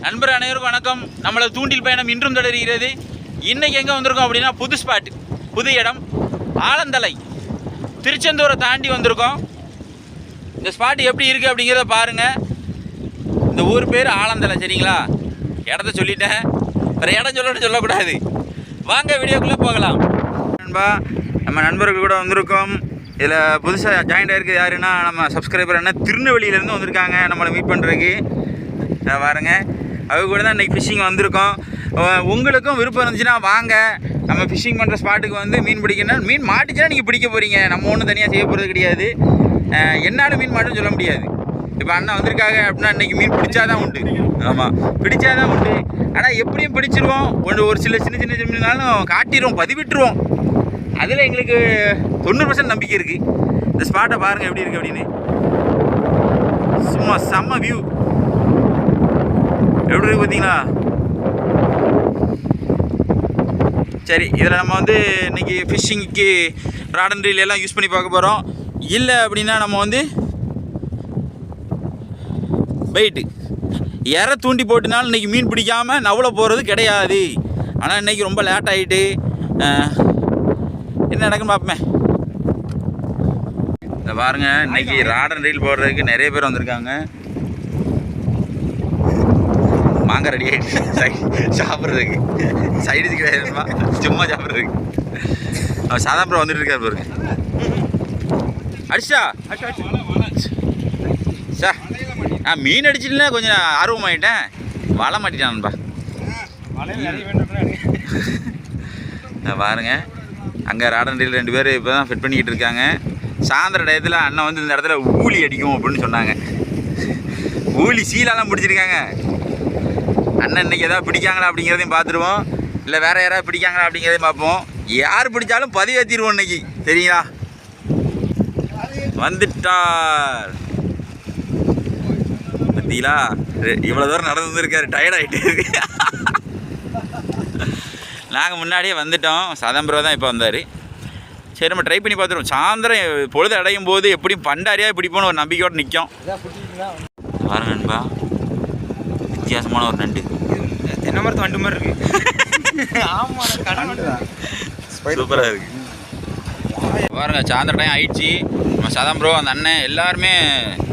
நண்பர் அனைவருக்கும் வணக்கம். நம்மளது தூண்டில் பயணம் இன்றும் தொடர்கிறது. இன்றைக்கி எங்கே வந்திருக்கோம் அப்படின்னா புது ஸ்பாட், புது இடம் ஆலந்தலை, திருச்செந்தூரை தாண்டி வந்திருக்கோம். இந்த ஸ்பாட் எப்படி இருக்குது அப்படிங்கிறத பாருங்கள். இந்த ஊர் பேர் ஆலந்தலை, சரிங்களா? இடத்த சொல்லிட்டேன், வேறு இடம் சொல்லக்கூடாது. வாங்க வீடியோக்குள்ளே போகலாம். நண்பா, நம்ம நண்பர்கள் கூட வந்திருக்கோம். இதில் புதுசாக ஜாயின்ட் ஆகிருக்குது யாருன்னா நம்ம சப்ஸ்கிரைபர் என்ன திருநெல்வேலியிலேருந்து வந்திருக்காங்க நம்மளை மீட் பண்ணுறதுக்கு. பாருங்க, அவங்க கூட தான் இன்றைக்கி ஃபிஷ்ஷிங் வந்திருக்கோம். உங்களுக்கும் விருப்பம் இருந்துச்சுன்னா வாங்க, நம்ம ஃபிஷ்ஷிங் பண்ணுற ஸ்பாட்டுக்கு வந்து மீன் பிடிக்கணும். மீன் மாட்டுச்சுன்னா நீங்கள் பிடிக்க போகிறீங்க, நம்ம ஒன்றும் தனியாக செய்ய போகிறது கிடையாது. என்னாலும் மீன் மாட்டுன்னு சொல்ல முடியாது. இப்போ அண்ணன் வந்திருக்காங்க அப்படின்னா இன்றைக்கி மீன் பிடிச்சாதான் உண்டு. ஆமாம், பிடிச்சாதான் உண்டு. ஆனால் எப்படியும் பிடிச்சிருவோம். ஒரு சில சின்ன சின்ன மீனாலும் காட்டிடுவோம், பதிவிட்டுருவோம். அதில் எங்களுக்கு 90% நம்பிக்கை இருக்குது. இந்த ஸ்பாட்டை பாருங்கள் எப்படி இருக்குது அப்படின்னு. சும்மா செம்ம வியூ எப்படி இருக்குது பார்த்தீங்களா? சரி, இதில் நம்ம வந்து இன்றைக்கி ஃபிஷ்ஷிங்க்கு ராட் அண்ட் ரீல் எல்லாம் யூஸ் பண்ணி பார்க்க போகிறோம். இல்லை அப்படின்னா நம்ம வந்து பைட்டு இற தூண்டி போட்டுனாலும் இன்றைக்கி மீன் பிடிக்காமல் நவள போகிறது கிடையாது. ஆனால் இன்றைக்கி ரொம்ப லேட் ஆகிட்டு என்ன நடக்குன்னு பார்ப்போமே. இதை பாருங்கள், இன்றைக்கி ராட் அண்ட் ரீல் போடுறதுக்கு நிறைய பேர் வந்திருக்காங்க. மாங்காய் ரெடி ஆகிடுச்சு சாப்பிட்றதுக்கு. சைடு கிடையாதுமா, சும்மா சாப்பிட்றதுக்கு. அவர் சாதாரண வந்துட்டு இருக்காரு பாருங்க. அடிச்சா சார், நான் மீன் அடிச்சிட்டுனா கொஞ்சம் ஆர்வமாயிட்டேன். வலை மாட்டிட்டான்பா. பாருங்க, அங்கே ராட் அண்ட் ரீல் 2 பேர் இப்போ தான் ஃபிட் பண்ணிக்கிட்டு இருக்காங்க. சாயந்தர டயத்தில் அண்ணன் வந்து இந்த இடத்துல ஊழி அடிக்கும் அப்படின்னு சொன்னாங்க. ஊழி சீலாலாம் பிடிச்சிருக்காங்க. அண்ணன் இன்றைக்கி எதாவது பிடிக்காங்களா அப்படிங்கிறதையும் பார்த்துருவோம். இல்லை வேறு யாராவது பிடிக்காங்களா அப்படிங்கிறதையும் பார்ப்போம். யார் பிடிச்சாலும் பதிவேற்றிடுவோம் இன்றைக்கி, சரிங்களா? வந்துட்டார் பார்த்தீங்களா? இவ்வளோ தூரம் நடந்து வந்துருக்காரு, டயர்டாகிட்டே இருக்கு. நாங்கள் முன்னாடியே வந்துட்டோம். சதம்பரம் தான் இப்போ வந்தார். சரி, நம்ம ட்ரை பண்ணி பார்த்துருவோம். சாயந்தரம் பொழுது அடையும் போது எப்படியும் பண்டாரியாக பிடிப்போன்னு ஒரு நம்பிக்கையோடு நிற்கும். பாருங்க நண்பா, வித்தியாசமான ஒரு நண்டு. தென்னை மரத்து வண்டு மாதிரி இருக்குது. சூப்பராக இருக்குது. பாருங்க, சாயந்தரம் டைம் ஆயிடுச்சு. நம்ம சதம்பரம் அந்த அண்ணன் எல்லாருமே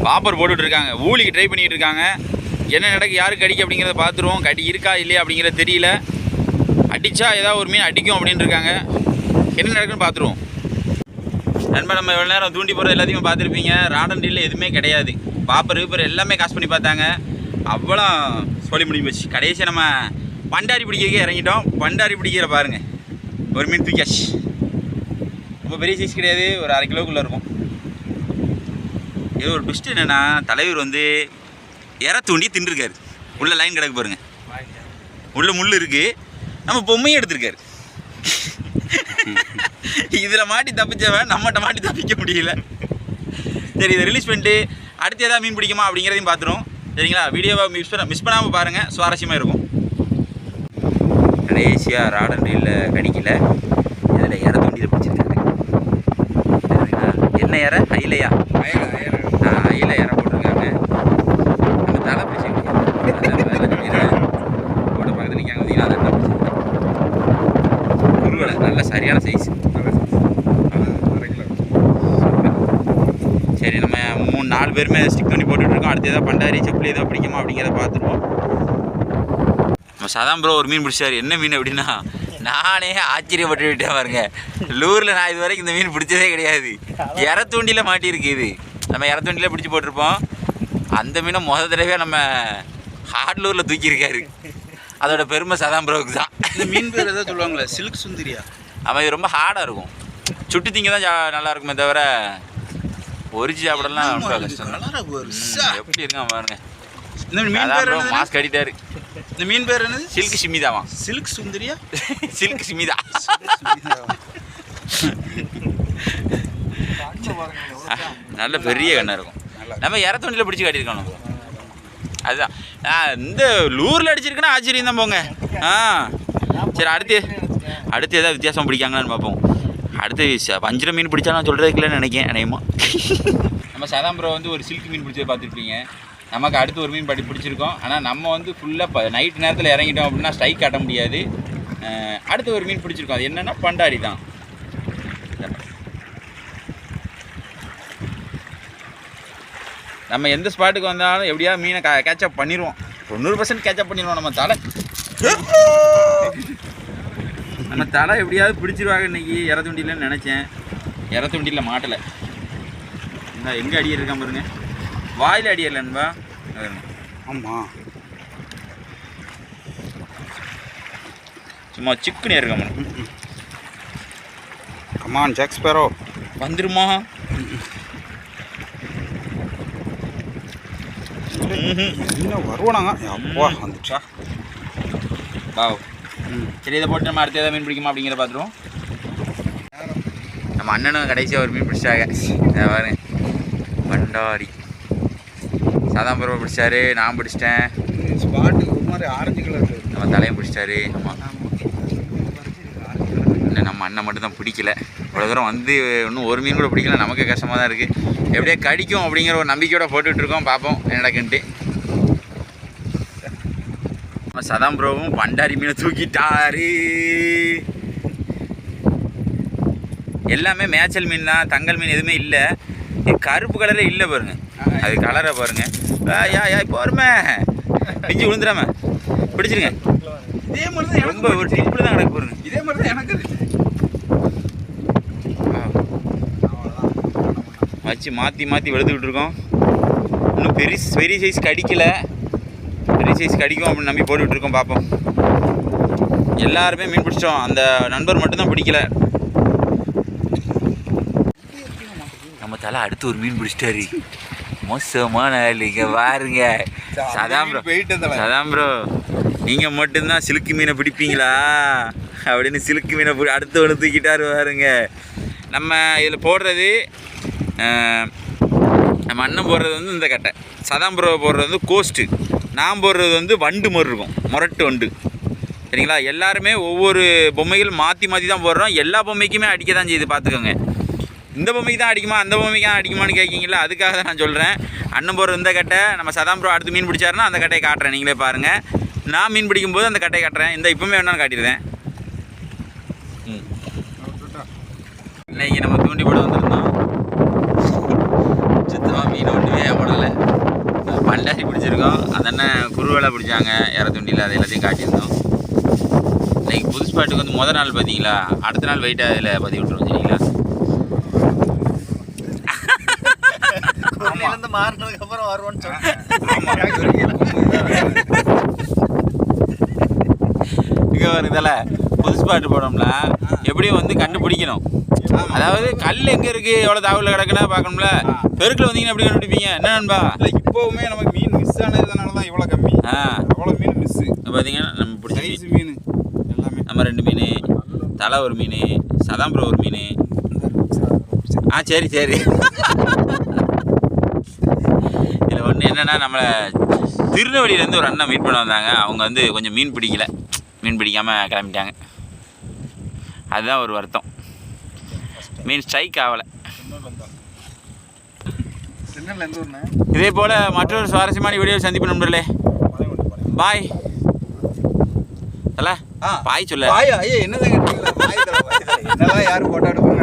பாப்பர் போட்டுட்ருக்காங்க. ஊழிக்கு ட்ரை பண்ணிகிட்டு இருக்காங்க. என்ன நடக்கு, யாருக்கு அடிக்க அப்படிங்கிறத பார்த்துருவோம். கடி இருக்கா இல்லையா அப்படிங்கிறது தெரியல. அடித்தா ஏதாவது ஒரு மீன் அடிக்கும் அப்படின்னு இருக்காங்க. என்ன நடக்குன்னு பார்த்துருவோம். நண்பா, நம்ம எவ்வளோ நேரம் தூண்டி போகிறது எல்லாத்தையும் பார்த்துருப்பீங்க. ராட் அண்ட் ரீல் எதுவுமே கிடையாது. பாப்பர் கீப்பர் எல்லாமே காசு பண்ணி பார்த்தாங்க. அவ்வளோ சொல்லி முடிஞ்சு போச்சு. கடைசியாக நம்ம பண்டாரி பிடிக்கிறதுக்கே இறங்கிட்டோம். பண்டாரி பிடிக்கிற பாருங்கள், ஒரு மீன் தூக்கியாச்சு. ரொம்ப பெரிய சைஸ் கிடையாது, ஒரு 1/2 கிலோக்குள்ளே இருக்கும். இது ஒரு ட்விஸ்ட் என்னென்னா, தலைவர் வந்து இற தூண்டி தின்றுருக்காரு. உள்ள லைன் கிடக்கு பாருங்கள், உள்ள முள் இருக்குது. நம்ம பொம்மையும் எடுத்திருக்காரு. இதில் மாட்டி தப்பிச்சவன் நம்மகிட்ட மாட்டி தப்பிக்க முடியல. சரி, இதை ரிலீஸ் பண்ணிட்டு அடுத்து எதாவது மீன் பிடிக்குமா அப்படிங்கிறதையும் பார்த்துரும், சரிங்களா? வீடியோவை மிஸ் பண்ணாமல் பாருங்கள், சுவாரஸ்யமாக இருக்கும். கடைசியாக ராட் அண்ட் ரீல்ல கடிக்கல, இதில் இற தூண்டியில் பிடிச்சிருக்காரு. என்ன இற? அயிலையா? அயில இற போட்டிருக்காங்க. அந்த தலை பிடிச்சி கூட பக்கத்தில் நிற்காங்க பார்த்தீங்கன்னா, அதை பிடிச்சிருக்காங்க. குருவலை நல்ல சரியான சைஸ். சரி, நம்ம 3-4 பேருமே ஸ்டிக் பண்ணி போட்டுட்ருக்கோம். அடுத்து ஏதாவது பண்டாரி செப்பில் ஏதோ பிடிக்குமா அப்படிங்கிறத பார்த்துருவோம். நம்ம சதாம்பரம் ஒரு மீன் பிடிச்சார். என்ன மீன் அப்படின்னா, நானே ஆச்சரியப்பட்டு விட்டேன் பாருங்க. லூரில் நான் இது வரைக்கும் இந்த மீன் பிடிச்சதே கிடையாது. இற தூண்டியில் மாட்டியிருக்கு. இது நம்ம இற தூண்டியில் பிடிச்சி போட்டிருப்போம். அந்த மீனை முதல் தடவையாக நம்ம ஹார்ட்லூரில் தூக்கியிருக்காரு. அதோட பெருமை சதாம்பரவுக்கு தான். இந்த மீன் பேர் எதாவது சொல்லுவாங்களே, சில்க் சுந்தரியா? அவன் இது ரொம்ப ஹார்டாக இருக்கும். சுட்டு திங்க தான் நல்லா இருக்குமே தவிர பொரிச்சு சாப்பிடலாம் ரொம்ப கஷ்டம். எப்படி இருக்கான் பாருங்க. இந்த மீன் பேர் மாஸ்க் கட்டிட்டாரு. இந்த மீன் பேர் என்னது? சில்க் சிமிதாவா? சில்க் சுந்தரியா? சில்க் சிமிதா. நல்ல பெரிய கண்ணா இருக்கும். நம்ம இற தூண்டியில் பிடிச்சி காட்டியிருக்கணும். அதுதான் இந்த லூரில் அடிச்சிருக்குன்னா ஆச்சரியம் தான் போங்க. சரி, அடுத்து எதாவது வித்தியாசம் பிடிக்காங்களான்னு பார்ப்போம். அடுத்து வஞ்சிர மீன் பிடிச்சா நான் சொல்கிறதுக்கு இல்லைன்னு நினைக்கிறேன். நினைமா நம்ம சதாம்பரம் வந்து ஒரு சில்க் மீன் பிடிச்சதை பார்த்துருப்பீங்க. நமக்கு அடுத்து ஒரு மீன் பிடிச்சிருக்கோம். ஆனால் நம்ம வந்து ஃபுல்லாக நைட் நேரத்தில் இறங்கிட்டோம் அப்படின்னா ஸ்ட்ரைக் காட்ட முடியாது. அடுத்து ஒரு மீன் பிடிச்சிருக்கோம். அது என்னென்னா பண்டாரி தான். நம்ம எந்த ஸ்பாட்டுக்கு வந்தாலும் எப்படியாவது மீனை கேட்சப் பண்ணிடுவோம். 90% கேட்சப் பண்ணிடுவோம். நம்ம தலை எப்படியாவது பிடிச்சிருவாங்க இன்றைக்கி. இறத்துண்டிலன்னு நினச்சேன். இறத்துண்டியில் மாட்டலை. இந்த எங்கே அடியர் இருக்கான் பாருங்க. வாயில் அடியர்லன்பா. ஆமாம், சும்மா சிக்குனே இருக்காம. கமான் ஜாக் ஸ்பேரோ வந்துருமா? இன்னும் வருவானாங்க. அப்பா வந்துச்சா. பாவ். சரி, இதை போட்டு நம்ம அடுத்த ஏதாவது மீன் பிடிக்குமா அப்படிங்கிற பார்த்துருவோம். நம்ம அண்ணனும் கடைசியாக ஒரு மீன் பிடிச்சாங்க. பாருங்க, பண்டாரி. சாதாம்பரம் பிடிச்சாரு, நான் பிடிச்சிட்டேன். ஸ்பாட்டு ஒரு மாதிரி ஆரஞ்சு கலர். நம்ம தலையும் பிடிச்சிட்டாரு. ஆமாம், இல்லை நம்ம அண்ணன் மட்டும் தான் பிடிக்கல. இவ்வளோ தூரம் வந்து இன்னும் ஒரு மீன் கூட பிடிக்கல. நமக்கு கஷ்டமாக தான் இருக்குது. எப்படியே கடிக்கும் அப்படிங்கிற ஒரு நம்பிக்கையோடு போட்டுட்ருக்கோம். பார்ப்போம் என்ன நடக்குன்ட்டு. நம்ம சதாம்பரோவும் பண்டாரி மீனை தூக்கிட்டாரு. எல்லாமே மேய்ச்சல் மீன் தான், தங்கல் மீன் எதுவுமே இல்லை. கருப்பு கலரே இல்லை பாருங்க. அது கலரை பாருங்க. போருமே பிஞ்சு விழுந்துடாம பிடிச்சிருங்க. இதே மாதிரி தான் ரொம்ப ஒரு டிப்பில் தான் கிடக்கு பாருங்க. இதே மாதிரி தான் எனக்கு வச்சு மாற்றி வெளுத்துக்கிட்டு இருக்கோம். இன்னும் பெரிய சைஸ் கடிக்கலை. பெரிய சைஸ் கடிக்கும் அப்படின்னு நம்பி போட்டுக்கிட்டு இருக்கோம். பார்ப்போம். எல்லாருமே மீன் பிடிச்சிட்டோம். அந்த நண்பர் மட்டும்தான் பிடிக்கல. நம்ம தலை அடுத்து ஒரு மீன் பிடிச்சிட்டாரு. மோசமான ஆளுங்க பாருங்க. சதாம் ப்ரோ நீங்கள் மட்டும்தான் சிலுக்கு மீனை பிடிப்பீங்களா அப்படின்னு சிலுக்கு மீனை அடுத்து ஒன்று தூக்கிட்டாரு பாருங்க. நம்ம இதில் போடுறது, நம்ம அண்ணன் போடுறது வந்து இந்த கட்டை, சதாம் ப்ரோ போடுறது வந்து கோஸ்ட்டு, நான் போடுறது வந்து வண்டு மாதிரி இருக்கும், முரட்டு வண்டு. சரிங்களா? எல்லாருமே ஒவ்வொரு பொம்மைகள் மாற்றி தான் போடுறோம். எல்லா பொம்மைக்குமே அடிக்க தான் செய்யுது. பார்த்துக்கோங்க. இந்த பொம்மைக்கு தான் அடிக்குமா அந்த பொம்மைக்கு தான் அடிக்குமான்னு கேட்கிங்களா? அதுக்காக தான் நான் சொல்கிறேன். அண்ணன் போடுற இந்த கட்டை, நம்ம சதாம் ப்ரோ அடுத்து மீன் பிடிச்சாருன்னா அந்த கட்டையை காட்டுறேன். நீங்களே பாருங்கள். நான் மீன் பிடிக்கும்போது அந்த கட்டையை காட்டுறேன். இந்த இப்போமே வேணாலும் காட்டிடுறேன். இன்னைக்கு நம்ம தூண்டி போட வந்திருந்தோம். சுத்தமாக மீன் ஒன்றுமே போடலை. பண்டாரி பிடிச்சிருக்கோம். அதென்ன குருவேலை பிடிச்சாங்க இற தூண்டியில். அது எல்லாத்தையும் காட்டியிருந்தோம். இன்னைக்கு புது ஸ்பாட்டுக்கு வந்து முதல் நாள் பார்த்தீங்களா, அடுத்த நாள் வெயிட்டாக அதில் பதிவு விட்டுருவோம். சரிங்களா? மாறினதுக்கு அப்புறம் வருவோன்னு சொன்னேன். இங்கே வருதுல புது ஸ்பாட்டு போனோம்னா எப்படியும் வந்து கண்டுபிடிக்கணும். அதாவது கல் எங்கே இருக்குது, எவ்வளோ தாவலில் கிடக்குன்னா பார்க்கணும்ல. பெருக்கில் வந்தீங்கன்னா எப்படி கண்டுபிடிப்பீங்க? என்ன நண்பா? இல்லை, இப்போவுமே நமக்கு மீன் மிஸ் ஆனதுனால தான் இவ்வளோ கம்மி. அவ்வளோ மீன் மிஸ்ஸு. பார்த்தீங்கன்னா நம்ம பிடிச்ச மீன் எல்லாமே நம்ம 2 மீன், தலை ஒரு மீன், சதாம்பரம் ஒரு மீன். சரி இதில் ஒன்று என்னென்னா, நம்மளை திருநெல்வேலியிலேருந்து ஒரு அண்ணன் மீட் பண்ண வந்தாங்க. அவங்க வந்து கொஞ்சம் மீன் பிடிக்காமல் கிளம்பிட்டாங்க. அதுதான் ஒரு வருத்தம். மீன் ஸ்ட்ரைக் ஆகலை. இதே போல் மற்றொரு சுவாரஸ்யமான வீடியோ சந்திப்பு நண்பர்களே. பாய். அல்ல பாய் சொல்ல என்னதான் கேட்டீங்களா? யாரும் போட்டோ எடுப்பாங்க.